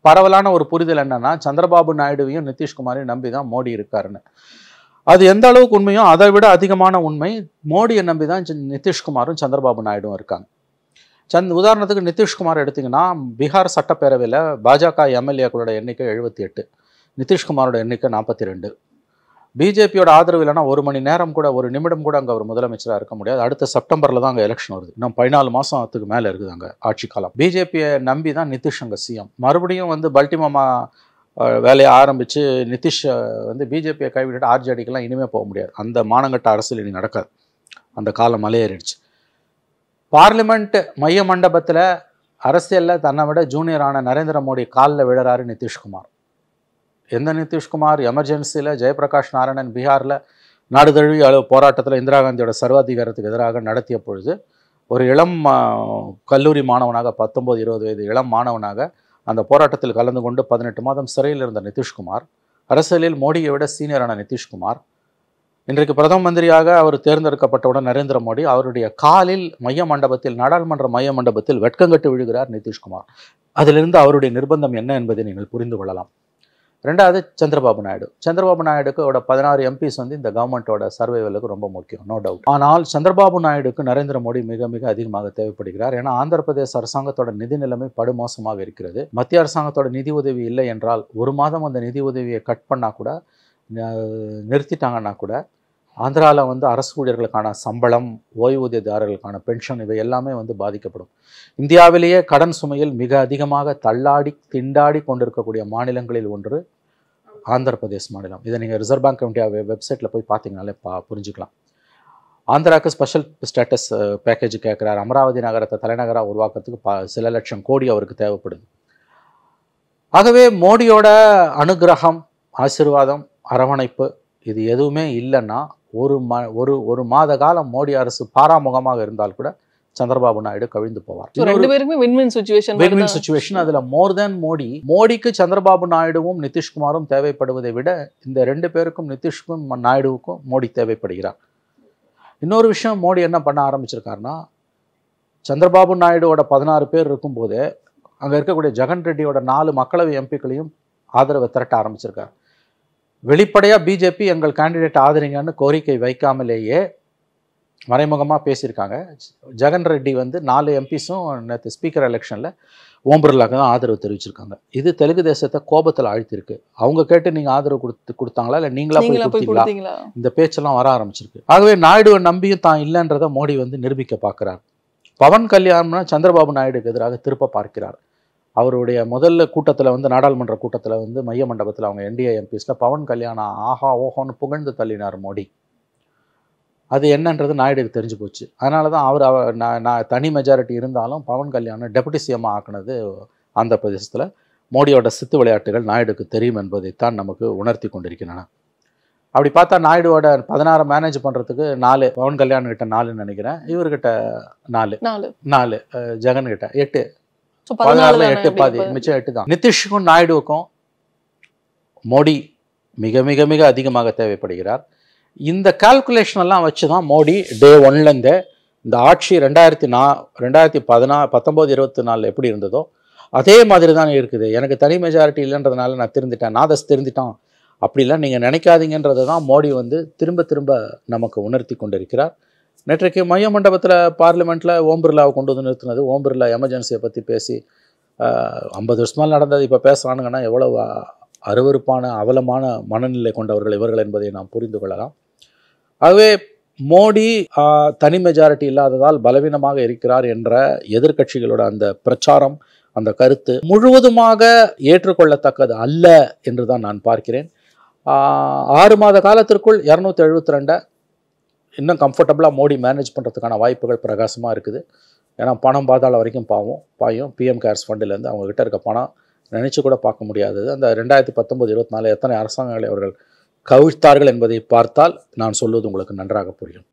பரவலான ஒரு புரிதல் என்னன்னா, சந்திரபாபு நாயுடுவையும் நிதிஷ்குமாரையும் நம்பி தான் மோடி இருக்காருன்னு. அது எந்த அளவுக்கு உண்மையோ அதை விட அதிகமான உண்மை மோடியை நம்பி தான் நிதிஷ்குமாரும் சந்திரபாபு நாயுடுவும் இருக்காங்க. உதாரணத்துக்கு நிதிஷ்குமார் எடுத்திங்கன்னா, பீகார் சட்டப்பேரவையில் பாஜக எம்எல்ஏக்களோட எண்ணிக்கை 78, நிதிஷ்குமாரோட எண்ணிக்கை 42. பிஜேபியோட ஆதரவு இல்லைன்னா ஒரு மணி நேரம் கூட, ஒரு நிமிடம் கூட அங்கே அவர் முதலமைச்சராக இருக்க முடியாது. அடுத்த செப்டம்பரில் தான் அங்கே எலெக்ஷன் வருது. இன்னும் 14 மாதத்துக்கு மேலே இருக்குது அங்கே ஆட்சி காலம். பிஜேபியை நம்பி தான் நிதிஷ் அங்கே சிஎம். மறுபடியும் வந்து பல்டிமாமா வேலையை ஆரம்பித்து நிதிஷ் வந்து பிஜேபியை கைவிட்டுட்டு ஆர்ஜேடிக்கெல்லாம் இனிமேல் போக முடியாது. அந்த மானங்கட்ட அரசியல் இனி நடக்காது. அந்த காலம் மலையேறிடுச்சு. பார்லிமெண்ட் மைய மண்டபத்தில் அரசியலில் தன்னை விட ஜூனியரான நரேந்திர மோடி காலில் விழுறாரு நிதிஷ்குமார். எந்த நிதிஷ்குமார் எமர்ஜென்சியில் ஜெயபிரகாஷ் நாராயணன் பீகாரில் நாடு தழுவிய போராட்டத்தில் இந்திரா காந்தியோட சர்வாதிகாரத்துக்கு எதிராக நடத்திய பொழுது ஒரு இளம் கல்லூரி மாணவனாக, 19-20 வயது இளம் மாணவனாக அந்த போராட்டத்தில் கலந்து கொண்டு 18 மாதம் சிறையில் இருந்த நிதிஷ்குமார், அரசியலில் மோடியை விட சீனியரான நிதிஷ்குமார், இன்றைக்கு பிரதம மந்திரியாக அவர் தேர்ந்தெடுக்கப்பட்டவுடன் நரேந்திர மோடி அவருடைய காலில் மைய மண்டபத்தில், நாடாளுமன்ற மைய மண்டபத்தில் வெட்கங்கட்டு விழுகிறார் நிதிஷ்குமார். அதிலிருந்து அவருடைய நிர்பந்தம் என்ன என்பதை நீங்கள் புரிந்து கொள்ளலாம். ரெண்டாவது சந்திரபாபு நாயுடு. சந்திரபாபு நாயுடுக்கு 16 எம்பிஸ் வந்து இந்த கவர்மெண்ட்டோட சர்வைவலுக்கு ரொம்ப முக்கியம், நோ டவுட். ஆனால் சந்திரபாபு நாயுடுக்கு நரேந்திர மோடி மிக மிக அதிகமாக தேவைப்படுகிறார். ஏன்னா ஆந்திர பிரதேச அரசாங்கத்தோட நிதி நிலைமை படுமோசமாக இருக்கிறது. மத்திய அரசாங்கத்தோட நிதி உதவி இல்லை என்றால், ஒரு மாதம் அந்த நிதி உதவியை கட் பண்ணால் கூட, நிறுத்திட்டாங்கன்னா கூட, ஆந்திராவில் வந்து அரசு ஊழியர்களுக்கான சம்பளம், ஓய்வூதியதாரர்களுக்கான பென்ஷன், இவை எல்லாமே வந்து பாதிக்கப்படும். இந்தியாவிலேயே கடன் சுமையில் மிக அதிகமாக தள்ளாடி திண்டாடி கொண்டிருக்கக்கூடிய மாநிலங்களில் ஒன்று ஆந்திர பிரதேஷ் மாநிலம். இதை நீங்கள் ரிசர்வ் பேங்க் ஆஃப் இந்தியா வெப்சைட்டில் போய் பார்த்தீங்கனாலே புரிஞ்சுக்கலாம். ஆந்திராவுக்கு ஸ்பெஷல் ஸ்டேட்டஸ் பேக்கேஜ் கேட்குறாரு. அமராவதி நகரத்தை தலைநகராக உருவாக்குறதுக்கு சில லட்சம் கோடி அவருக்கு தேவைப்படுது. ஆகவே மோடியோட அனுகிரகம், ஆசீர்வாதம், அரவணைப்பு இது எதுவுமே இல்லைன்னா ஒரு மாத காலம் மோடி அரசு பாராமுகமாக இருந்தால் கூட சந்திரபாபு நாயுடு கவிழ்ந்து போவார். ரெண்டு பேருமே வின்-வின் சிச்சுவேஷன். அதுல மோர் தேன் மோடிக்கு சந்திரபாபு நாயுடுவும் நிதிஷ்குமாரும் தேவைப்படுவதை விட இந்த ரெண்டு பேருக்கும், நிதிஷ்கும் நாயுடுவுக்கும் மோடி தேவைப்படுகிறார். இன்னொரு விஷயம், மோடி என்ன பண்ண ஆரம்பிச்சிருக்காருன்னா, சந்திரபாபு நாயுடுவோட 16 பேர் இருக்கும்போதே அங்கே இருக்கக்கூடிய ஜெகன் ரெட்டியோட 4 மக்களவை எம்பிக்களையும் ஆதரவை திரட்ட ஆரம்பிச்சிருக்காரு. வெளிப்படையாக பிஜேபி எங்கள் கேண்டிடேட் ஆதரிங்கன்னு கோரிக்கை வைக்காமலேயே மறைமுகமாக பேசியிருக்காங்க. ஜெகன் ரெட்டி வந்து 4 எம்பிஸும் நேற்று ஸ்பீக்கர் எலெக்ஷனில் ஓம் பிர்லாவுக்கு தான் ஆதரவு தெரிவிச்சிருக்காங்க. இது தெலுங்கு தேசத்தை கோபத்தில் ஆழ்த்திருக்கு. அவங்க கேட்டு நீங்கள் ஆதரவு கொடுத்தாங்களா, இல்லை நீங்களா போய் கொடுத்தீங்களா, இந்த பேச்செல்லாம் வர ஆரம்பிச்சிருக்கு. ஆகவே நாயுடுவை நம்பியும் தான் இல்லைன்றதை மோடி வந்து நிரூபிக்க பார்க்குறார். பவன் கல்யாண்னா சந்திரபாபு நாயுடுக்கு எதிராக திருப்ப பார்க்கிறார். அவருடைய முதல்ல கூட்டத்தில் வந்து, நாடாளுமன்ற கூட்டத்தில் வந்து மைய மண்டபத்தில் அவங்க என்டிஏ எம்பிஸில் பவன் கல்யாணம் ஆஹா ஓஹோன்னு புகழ்ந்து தள்ளினார் மோடி. அது என்னன்றது நாயுடுக்கு தெரிஞ்சு போச்சு. அதனால தான் நான் தனி மெஜாரிட்டி இருந்தாலும் பவன் கல்யாணம் டெபுட்டி சிஎம் ஆக்குனது ஆந்திர பிரதேசத்தில். மோடியோட சித்து விளையாட்டுகள் நாயுடுக்கு தெரியும் என்பதைத்தான் நமக்கு உணர்த்தி கொண்டிருக்கின்றன. அப்படி பார்த்தா நாயுடுவோட 16 மேனேஜ் பண்ணுறதுக்கு 4, பவன் கல்யாண் கிட்ட 4 நினைக்கிறேன், இவர்கிட்ட 4, ஜெகன் கிட்ட 8, 14 8 பாதி, மிச்சம் 8 தான். நிதிஷுக்கும் நாயுடுவுக்கும் மோடி மிக மிக மிக அதிகமாக தேவைப்படுகிறார். இந்த கால்குலேஷன் எல்லாம் வச்சு தான் மோடி டே 1லேருந்தே இந்த ஆட்சி 2019-24 எப்படி இருந்ததோ அதே மாதிரி தான் இருக்குது. எனக்கு தனி மெஜாரிட்டி இல்லைன்றதுனால நான் திருந்திட்டான் அப்படிலாம் நீங்கள் நினைக்காதீங்கன்றதை தான் மோடி வந்து திரும்ப திரும்ப நமக்கு உணர்த்தி கொண்டிருக்கிறார். நேற்றைக்கு மைய மண்டபத்தில் பார்லிமெண்ட்டில் ஓம் பிர்லாவை கொண்டு வந்து நிறுத்தினது, ஓம் பிர்லா எமர்ஜென்சியை பற்றி பேசி 50 வருஷமாக நடந்தது இப்போ பேசுகிறானுங்கன்னா எவ்வளவு அருவருப்பான அவலமான மனநிலை கொண்டவர்கள் இவர்கள் என்பதை நாம் புரிந்து கொள்ளலாம். ஆகவே மோடி தனி மெஜாரிட்டி இல்லாததால் பலவீனமாக இருக்கிறார் என்ற எதிர்க்கட்சிகளோட அந்த பிரச்சாரம், அந்த கருத்து முழுவதுமாக ஏற்றுக்கொள்ளத்தக்கது அல்ல என்று தான் நான் பார்க்கிறேன். 6 மாத காலத்திற்குள் 272 இன்னும் கம்ஃபர்டபுளாக மோடி மேனேஜ் பண்ணுறதுக்கான வாய்ப்புகள் பிரகாசமாக இருக்குது. ஏன்னா பணம் பாதாள வரைக்கும் பாயும். பிஎம் கேர்ஸ் ஃபண்டிலேருந்து அவங்ககிட்ட இருக்க பணம் நினச்சி கூட பார்க்க முடியாதது. அந்த 2019-24 எத்தனை அரசாங்கங்களை அவர்கள் கவிழ்த்தார்கள் என்பதை பார்த்தால் நான் சொல்வது உங்களுக்கு நன்றாக புரியும்.